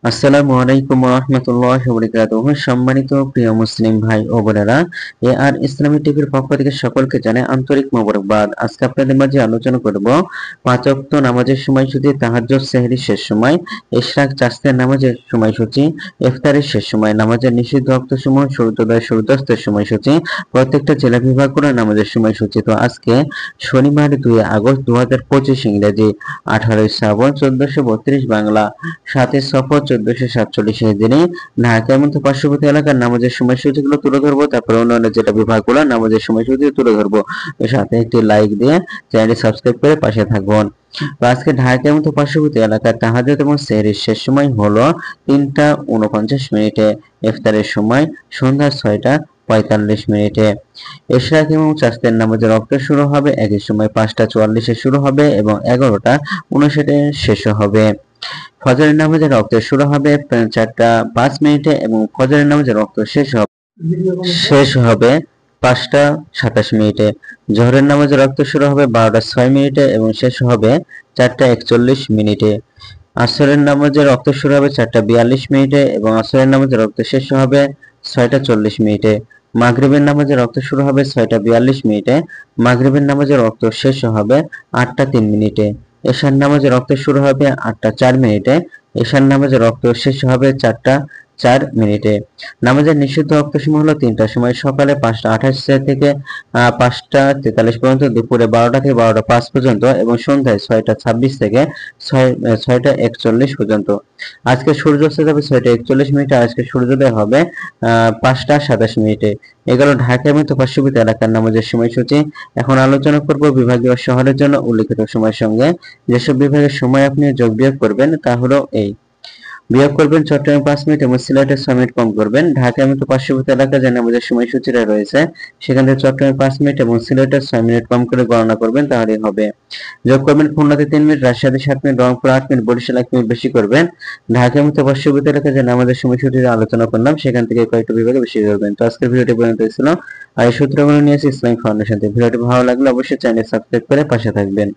আসসালামু আলাইকুম ওয়া রাহমাতুল্লাহি ওয়া বারাকাতুহু। সম্মানিত প্রিয় মুসলিম ভাই ও বোনেরা, আর ইসলামী টিভির পক্ষ থেকে সকলকে জানাই আন্তরিক মোবারকবাদ। আজকে আপনাদের মাঝে আলোচনা করব পাঁচ ওয়াক্ত নামাজের সময়সূচি, তাহাজ্জুদ, সেহরির শেষ সময়, ইশরাক, চাষতের নামাজের সময়সূচি, ইফতারের শেষ সময়, নামাজের নিষিদ্ধ ওয়াক্তসমূহ, সূর্যোদয় সূর্যাস্তের সময়সূচি, প্রত্যেকটা জেলা বিভাগ করে নামাজের সময়সূচি। তো আজকে শনিবার 2 আগস্ট 2025 ইংরেজি, 18 শ্রাবণ 1432 বাংলা, 7 সফর 1447 দিনে ঢাকা এবং পার্শ্ববর্তী এলাকার নামাজের সময়সূচিগুলো তুলে ধরবো। তারপরে অন্যান্য যেটা বিভাগগুলো নামাজের সময়সূচি তুলে ধরবো। এর সাথে একটি লাইক দিয়ে চ্যানেলটি সাবস্ক্রাইব করে পাশে থাকবেন। তো আজকে ঢাকা এবং পার্শ্ববর্তী এলাকার তাহাজ্জুদ এবং সেহরির শেষ সময় হলো 3টা 49 মিনিটে। ইফতারের সময় সন্ধ্যা 6টা 45 মিনিটে। ইশরাক এবং চাষতের নামাজের ওয়াক্ত শুরু হবে একই সময়, 5টা 44-এ শুরু হবে এবং 11টা 59-এ শেষ হবে। ফজরের নামাজের ওয়াক্ত শুরু হবে 4টা 5 মিনিটে এবং ফজরের নামাজের ওয়াক্ত শেষ হবে 5টা 27 মিনিটে। জোহরের নামাজের ওয়াক্ত শুরু হবে 12টা 6 মিনিটে এবং শেষ হবে 4টা 41 মিনিটে। আসরের নামাজের ওয়াক্ত শুরু হবে 4টা 42 মিনিটে এবং আসরের নামাজের ওয়াক্ত শেষ হবে 6টা 40 মিনিটে। মাগরিবের নামাজের ওয়াক্ত শুরু হবে 6টা 42 মিনিটে। মাগরিবের নামাজের ওয়াক্ত শেষ হবে 8টা 3 মিনিটে। এশার নামাজের ওয়াক্ত শুরু হবে 8টা 4 মিনিটে। এশার নামাজের ওয়াক্ত শেষ হবে 4টা 4 মিনিটে। নামাজের নিষিদ্ধ ওয়াক্তসমূহ হলো 3টার সময়, সকালে 5টা 28 থেকে 5টা 43 পর্যন্ত, দুপুরে 12টা থেকে 12টা 5 পর্যন্ত এবং সন্ধ্যায় 6টা 26 থেকে 6টা 41 পর্যন্ত। আজকে সূর্যাস্ত যাবে 6টা 41 মিনিটে। আজকে সূর্যোদয় হবে 5টা 27 মিনিটে। এগুলো ঢাকা এবং পার্শ্ববর্তী এলাকার নামাজের সময়সূচি। এখন আলোচনা করব বিভাগীয় শহরের জন্য উল্লিখিত সময়ের সঙ্গে। যেসব বিভাগের সময় আপনি যোগ বিয়োগ করবেন তা হলো এই: বিয়োগ করবেন চট্টগ্রামে 5 মিনিট এবং সিলেটে 6 মিনিট কম করবেন। ঢাকা এবং পার্শ্ববর্তী এলাকায় যে নামাজের সময়সূচিটা রয়েছে সেখান থেকে চট্টগ্রামে 5 মিনিট এবং সিলেটে 6 মিনিট কম করে গণনা করবেন, তাহলেই হবে। যোগ করবেন খুলনাতে 3 মিনিট, রাজশাহীতে 7 minute, Rangpur 8 minute, Barishal 1 minute বেশি করবেন। ঢাকা এবং পার্শ্ববর্তী এলাকায় যে নামাজের সময়সূচি আলোচনা করলাম সেখান থেকে কয়েকটা বিভাগে বেশি করবেন। তো আজকের ভিডিওটি পর্যন্ত ছিল। আর এই সূত্রগুলো নিয়েছি ইসলামিক ফাউন্ডেশন থেকে। ভিডিওটি ভালো লাগলে অবশ্যই চ্যানেল সাবস্ক্রাইব করে পাশে থাকবেন।